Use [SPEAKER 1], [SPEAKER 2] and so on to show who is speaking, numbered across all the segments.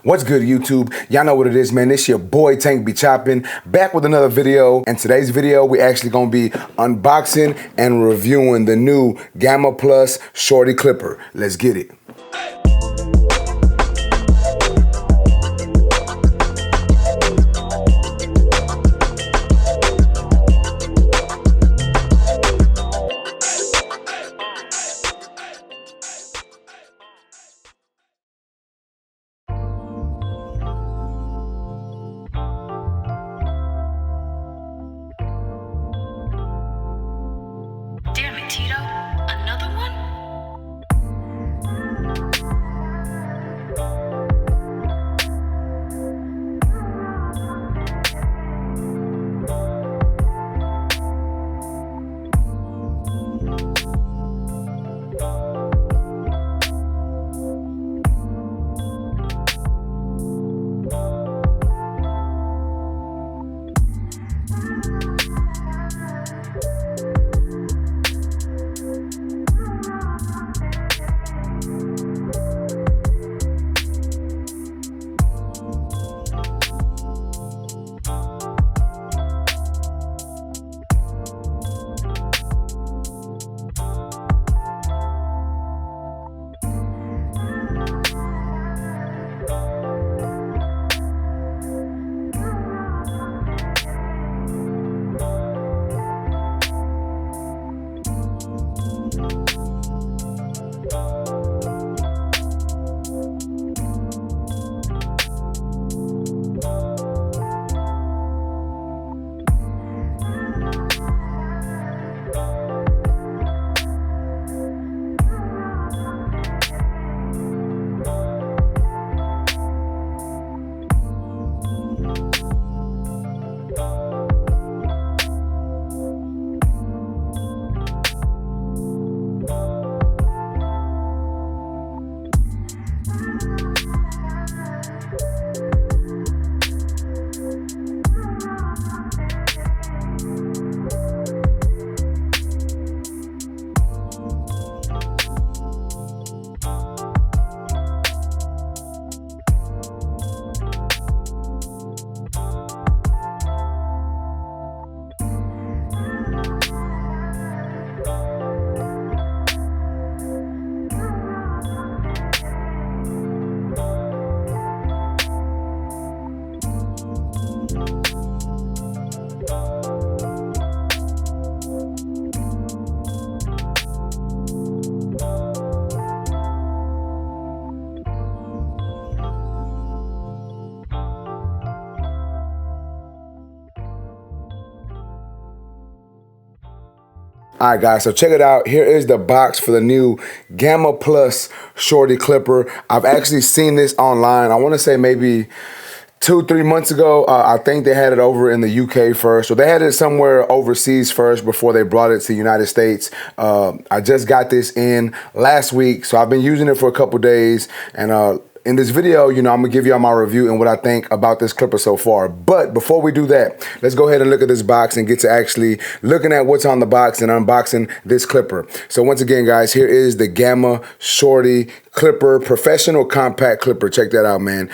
[SPEAKER 1] What's good, YouTube? Y'all know what it is, man. This your boy Tank be chopping, back with another video. And today's video, we actually gonna be unboxing and reviewing the new Gamma Plus Shorty Clipper. Let's get it.
[SPEAKER 2] Damn it, Tito. Another one?
[SPEAKER 1] All right, guys, so check it out. Here is the box for the new Gamma Plus Shorty Clipper. I've actually seen this online. I want to say maybe 2-3 months ago. I think they had it over in the UK first. So they had it somewhere overseas first before they brought it to the United States. I just got this in last week, so I've been using it for a couple days. And in this video, I'm gonna give y'all my review and what I think about this clipper so far. But before we do that, let's go ahead and look at this box and get to actually looking at what's on the box and unboxing this clipper. So once again, guys, here is the Gamma Shorty Clipper, professional compact clipper. Check that out, man.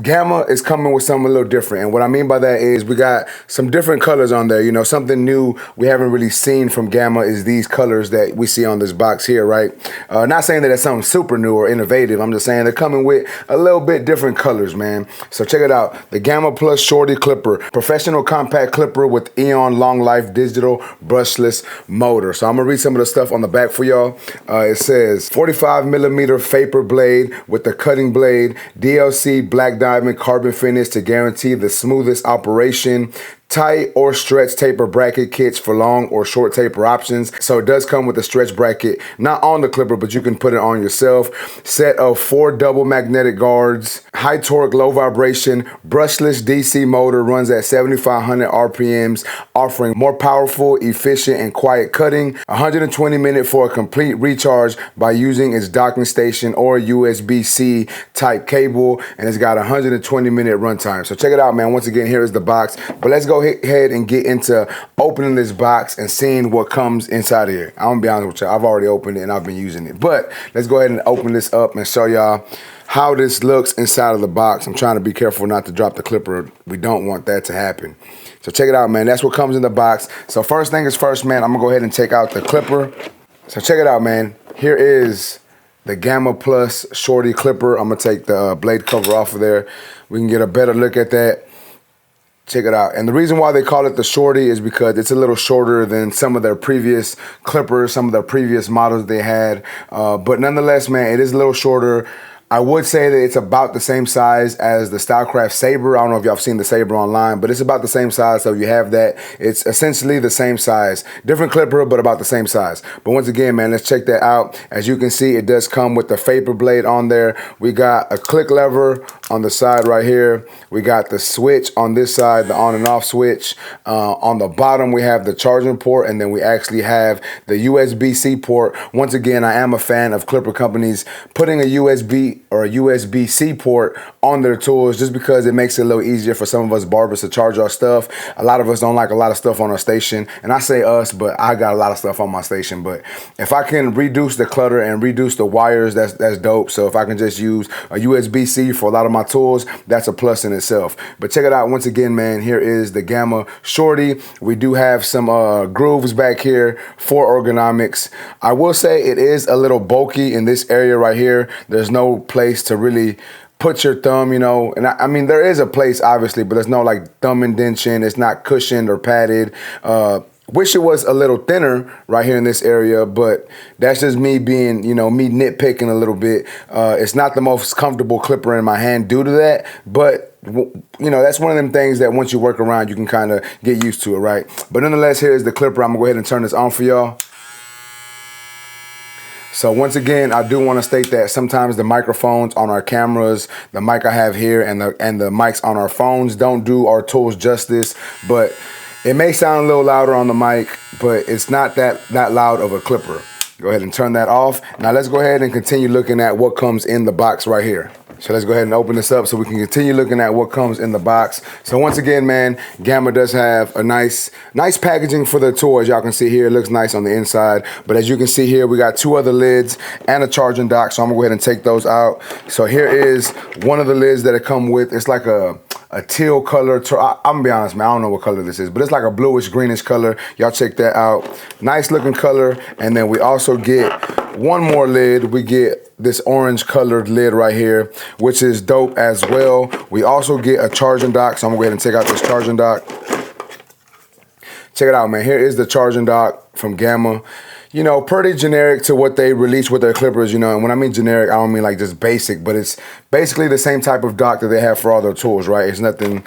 [SPEAKER 1] Gamma is coming with something a little different. And what I mean by that is we got some different colors on there. Something new we haven't really seen from Gamma is these colors that we see on this box here, right? Not saying that it's something super new or innovative. I'm just saying they're coming with a little bit different colors, man. So check it out. The Gamma Plus Shorty Clipper, professional compact clipper with Eon long life digital brushless motor. So I'm gonna read some of the stuff on the back for y'all. It says 45mm vapor blade with the cutting blade, DLC black diamond carbon finish to guarantee the smoothest operation. Tight or stretch taper bracket kits for long or short taper options. So it does come with a stretch bracket, not on the clipper, but you can put it on yourself. Set of 4 double magnetic guards, high torque, low vibration, brushless DC motor, runs at 7,500 RPMs, offering more powerful, efficient, and quiet cutting. 120 minutes for a complete recharge by using its docking station or USB-C type cable, and it's got 120-minute runtime. So check it out, man. Once again, here is the box. But let's go ahead and get into opening this box and seeing what comes inside of here. I'm gonna be honest with you, I've already opened it and I've been using it. But let's go ahead and open this up and show y'all how this looks inside of the box. I'm trying to be careful not to drop the clipper. We don't want that to happen. So check it out, man. That's what comes in the box. So first thing is first, man, I'm gonna go ahead and take out the clipper. So check it out, man. Here is the Gamma Plus Shorty clipper. I'm gonna take the blade cover off of there. We can get a better look at that. Check it out. And the reason why they call it the Shorty is because it's a little shorter than some of their previous clippers, some of their previous models they had. But nonetheless, man, it is a little shorter. I would say that it's about the same size as the Stylecraft Saber. I don't know if y'all have seen the Saber online, but it's about the same size. So you have that. It's essentially the same size. Different clipper, but about the same size. But once again, man, let's check that out. As you can see, it does come with the Vapor blade on there. We got a click lever on the side right here. We got the switch on this side, the on and off switch. On the bottom, we have the charging port, and then we actually have the USB-C port. Once again, I am a fan of clipper companies putting a USB or a USB-C port on their tools just because it makes it a little easier for some of us barbers to charge our stuff. A lot of us don't like a lot of stuff on our station, and I say us, but I got a lot of stuff on my station. But if I can reduce the clutter and reduce the wires, that's dope. So if I can just use a USB-C for a lot of my tools, that's a plus in itself. But check it out once again, man. Here is the Gamma Shorty. We do have some grooves back here for ergonomics. I will say it is a little bulky in this area right here. There's no place to really put your thumb, you know, and I mean, there is a place obviously, but there's no like thumb indentation. It's not cushioned or padded. Wish it was a little thinner right here in this area, but that's just me being, you know, me nitpicking a little bit. It's not the most comfortable clipper in my hand due to that, but you know, that's one of them things that once you work around, you can kind of get used to it, right? But nonetheless, here's the clipper. I'm gonna go ahead and turn this on for y'all. So once again, I do want to state that sometimes the microphones on our cameras, the mic I have here, and the mics on our phones don't do our tools justice, but it may sound a little louder on the mic, but it's not that loud of a clipper. Go ahead and turn that off. Now let's go ahead and continue looking at what comes in the box right here. So let's go ahead and open this up so we can continue looking at what comes in the box. So once again, man, Gamma does have a nice packaging for the tool. As y'all can see here, it looks nice on the inside. But as you can see here, we got two other lids and a charging dock. So I'm gonna go ahead and take those out. So here is one of the lids that it come with. It's like a teal color. I'm gonna be honest, man, I don't know what color this is, but it's like a bluish greenish color. Y'all check that out. Nice looking color. And then we also get one more lid. We get this orange colored lid right here, which is dope as well. We also get a charging dock. So I'm gonna go ahead and take out this charging dock. Check it out, man. Here is the charging dock from Gamma. You know, pretty generic to what they release with their clippers, you know, and when I mean generic, I don't mean like just basic, but it's basically the same type of dock that they have for all their tools, right? It's nothing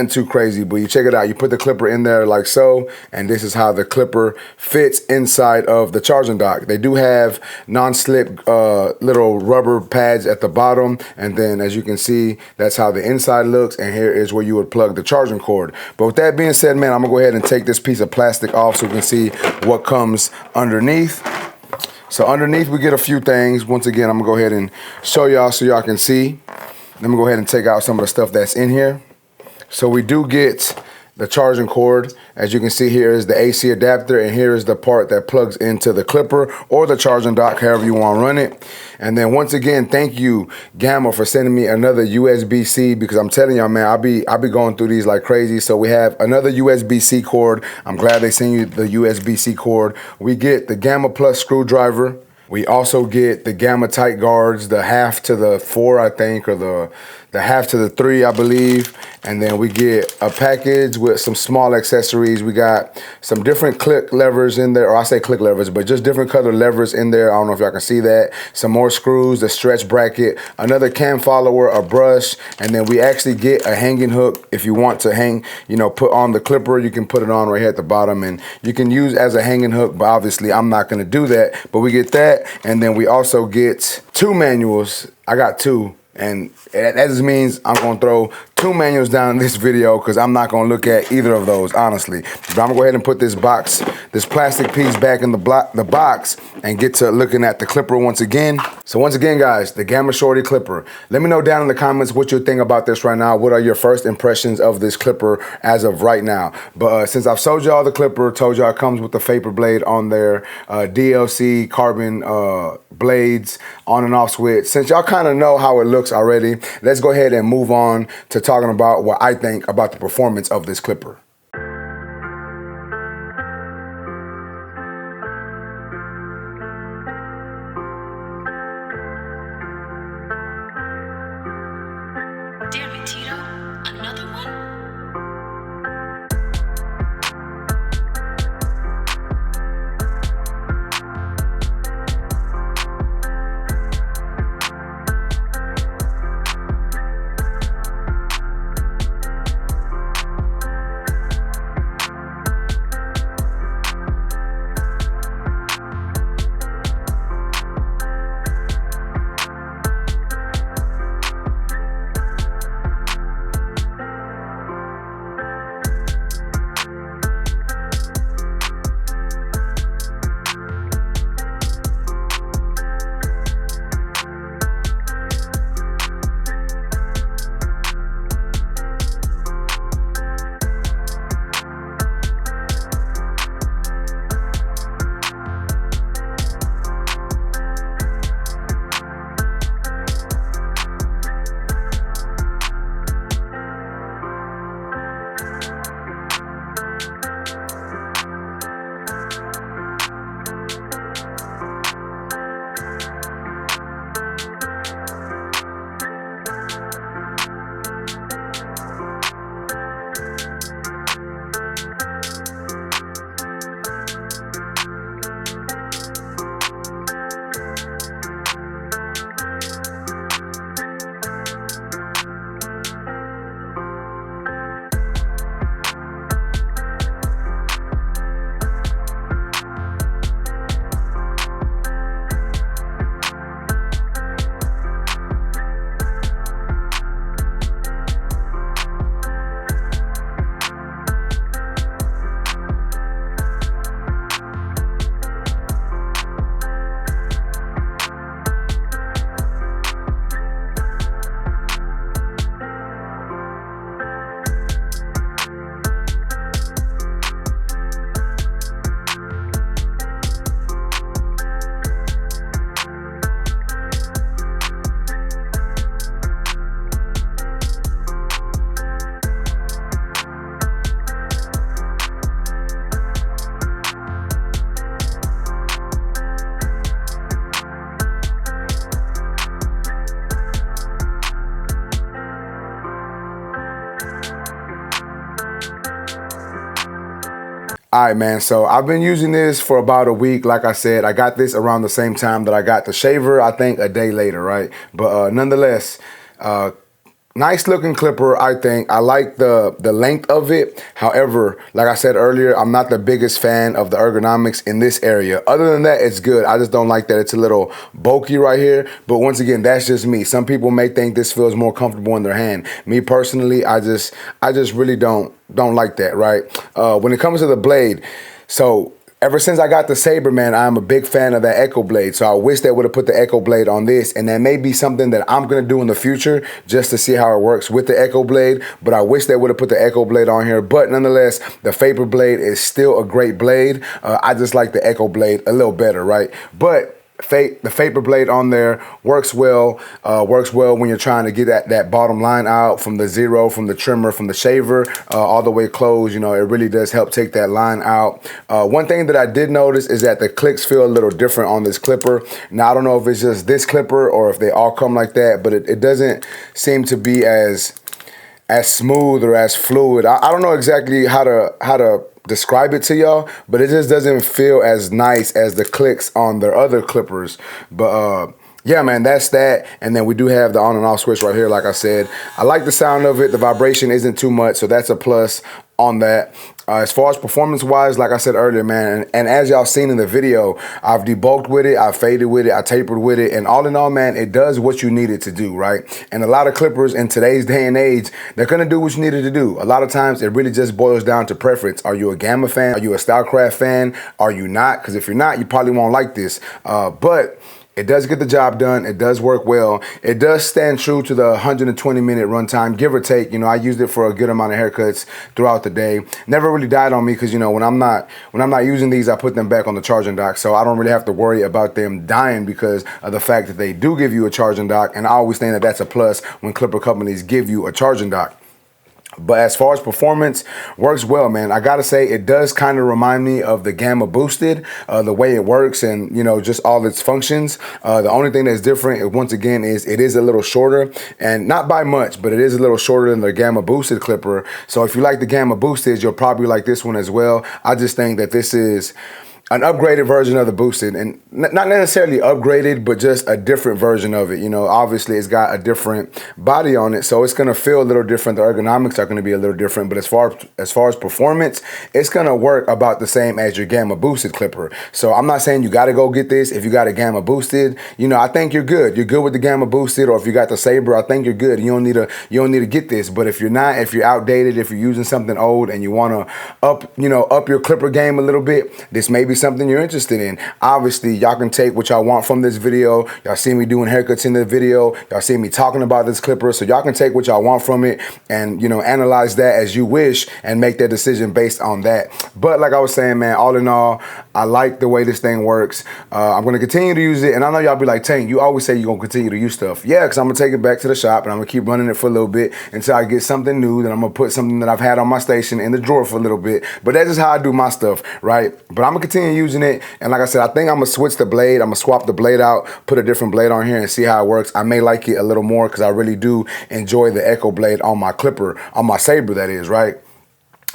[SPEAKER 1] too crazy, but you check it out. You put the clipper in there like so, and this is how the clipper fits inside of the charging dock. They do have non-slip little rubber pads at the bottom, and then as you can see, that's how the inside looks, and here is where you would plug the charging cord. But with that being said, man, I'm gonna go ahead and take this piece of plastic off so we can see what comes underneath. So underneath we get a few things. Once again, I'm gonna go ahead and show y'all so y'all can see. Let me go ahead and take out some of the stuff that's in here. So we do get the charging cord. As you can see, here is the AC adapter, and here is the part that plugs into the clipper or the charging dock, however you want to run it. And then once again, thank you, Gamma, for sending me another USB-C, because I'm telling y'all, man, I'll be going through these like crazy. So we have another USB-C cord. I'm glad they sent you the USB-C cord. We get the Gamma Plus screwdriver. We also get the Gamma tight guards, the half to the 4, I think, or the half to the 3, I believe. And then we get a package with some small accessories. We got some different click levers in there, or I say click levers, but just different color levers in there. I don't know if y'all can see that. Some more screws, the stretch bracket, another cam follower, a brush, and then we actually get a hanging hook. If you want to hang, you know, put on the clipper, you can put it on right here at the bottom, and you can use as a hanging hook, but obviously I'm not gonna do that. But we get that, and then we also get 2 manuals. I got 2. And that just means I'm gonna throw 2 manuals down in this video because I'm not gonna look at either of those, honestly. But I'm gonna go ahead and put this box, this plastic piece back in the box and get to looking at the clipper once again. So once again, guys, the Gamma Shorty clipper. Let me know down in the comments what you think about this right now. What are your first impressions of this clipper as of right now? But since I've sold y'all the clipper, told y'all it comes with the Vapor blade on there, DLC carbon blades, on and off switch. Since y'all kind of know how it looks looks already. Let's go ahead and move on to talking about what I think about the performance of this clipper.
[SPEAKER 2] Damn it, Tito. Another one?
[SPEAKER 1] All right, man, so I've been using this for about a week. Like I said, I got this around the same time that I got the shaver, I think a day later, right? But nonetheless, nice looking clipper, I think. I like the length of it. However, like I said earlier, I'm not the biggest fan of the ergonomics in this area. Other than that, it's good. I just don't like that it's a little bulky right here. But once again, that's just me. Some people may think this feels more comfortable in their hand. Me personally, I just really don't like that, right? When it comes to the blade, so ever since I got the Sabre, man, I'm a big fan of that Echo blade. So I wish they would have put the Echo blade on this, and that may be something that I'm gonna do in the future just to see how it works with the Echo blade. But I wish they would have put the Echo blade on here. But nonetheless, the Faber blade is still a great blade. I just like the Echo blade a little better, right? But the Faber blade on there works well when you're trying to get that bottom line out from the zero, from the trimmer, from the shaver, all the way closed. You know, it really does help take that line out. One thing that I did notice is that the clicks feel a little different on this clipper. Now, I don't know if it's just this clipper or if they all come like that, but it doesn't seem to be as smooth or as fluid. I don't know exactly how to describe it to y'all, but it just doesn't feel as nice as the clicks on their other clippers. But yeah, man, that's that. And then we do have the on and off switch right here. Like I said, I like the sound of it. The vibration isn't too much, so that's a plus on that. As far as performance wise, like I said earlier, man, and as y'all seen in the video, I've debulked with it, I faded with it, I tapered with it, and all in all, man, it does what you need it to do, right? And a lot of clippers in today's day and age, they're gonna do what you need it to do. A lot of times it really just boils down to preference. Are you a Gamma fan? Are you a Stylecraft fan? Are you not? Because if you're not, you probably won't like this. But It does get the job done. It does work well. It does stand true to the 120-minute runtime, give or take. You know, I used it for a good amount of haircuts throughout the day. Never really died on me because, you know, when I'm not using these, I put them back on the charging dock, so I don't really have to worry about them dying because of the fact that they do give you a charging dock, and I always think that that's a plus when clipper companies give you a charging dock. But as far as performance, works well, man. I gotta say, it does kind of remind me of the Gamma Boosted, the way it works and, you know, just all its functions. The only thing that's different, once again, is it is a little shorter, and not by much, but it is a little shorter than the Gamma Boosted clipper. So if you like the Gamma Boosted, you'll probably like this one as well. I just think that this is an upgraded version of the Boosted, and not necessarily upgraded, but just a different version of it. You know, obviously it's got a different body on it, so it's gonna feel a little different. The ergonomics are gonna be a little different, but as far as performance, it's gonna work about the same as your Gamma Boosted clipper. So I'm not saying you gotta go get this if you got a Gamma Boosted. You know, I think you're good. You're good with the Gamma Boosted, or if you got the Sabre, I think you're good. You don't need to get this. But if you're not, if you're outdated, if you're using something old and you wanna up your clipper game a little bit, this may be something you're interested in. Obviously, y'all can take what y'all want from this video. Y'all see me doing haircuts in the video. Y'all see me talking about this clipper. So y'all can take what y'all want from it and, you know, analyze that as you wish and make that decision based on that. But like I was saying, man, all in all, I like the way this thing works. I'm going to continue to use it. And I know y'all be like, Tank, you always say you're going to continue to use stuff. Yeah, because I'm going to take it back to the shop and I'm going to keep running it for a little bit until I get something new. Then I'm going to put something that I've had on my station in the drawer for a little bit. But that's just how I do my stuff, right? But I'm going to continue using it. And like I said, I think I'm going to switch the blade. I'm going to swap the blade out, put a different blade on here and see how it works. I may like it a little more because I really do enjoy the Echo blade on my clipper, on my Sabre, that is, right?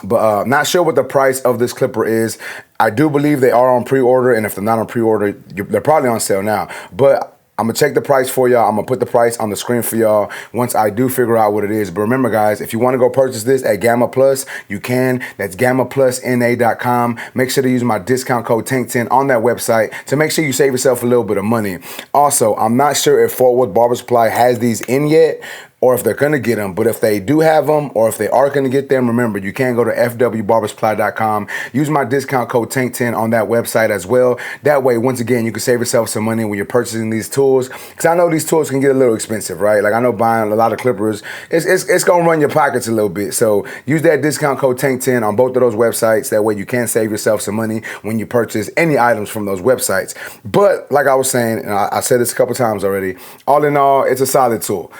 [SPEAKER 1] But not sure what the price of this clipper is. I do believe they are on pre-order, and if they're not on pre-order, they're probably on sale now. But I'm going to check the price for y'all. I'm going to put the price on the screen for y'all once I do figure out what it is. But remember, guys, if you want to go purchase this at Gamma Plus, you can. That's GammaPlusNA.com. Make sure to use my discount code TANK10 on that website to make sure you save yourself a little bit of money. Also, I'm not sure if Fort Worth Barber Supply has these in yet, or if they're going to get them. But if they do have them, or if they are going to get them, remember, you can go to fwbarbersupply.com. Use my discount code TANK10 on that website as well. That way, once again, you can save yourself some money when you're purchasing these tools. Because I know these tools can get a little expensive, right? Like, I know buying a lot of clippers, it's going to run your pockets a little bit. So use that discount code TANK10 on both of those websites. That way, you can save yourself some money when you purchase any items from those websites. But like I was saying, and I said this a couple times already, all in all, it's a solid tool.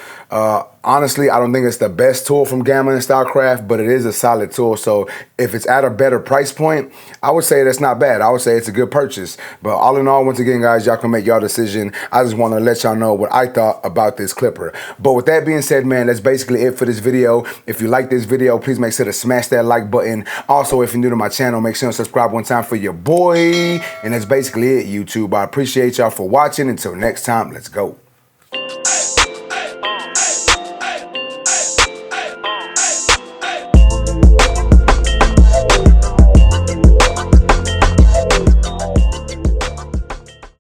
[SPEAKER 1] Honestly, I don't think it's the best tool from Gamma and Stylecraft, but it is a solid tool. So if it's at a better price point, I would say that's not bad. I would say it's a good purchase. But all in all, once again, guys, y'all can make y'all decision. I just want to let y'all know what I thought about this clipper. But with that being said, man, that's basically it for this video. If you like this video, please make sure to smash that like button. Also, if you're new to my channel, make sure to subscribe one time for your boy. And that's basically it, YouTube. I appreciate y'all for watching. Until next time, let's go.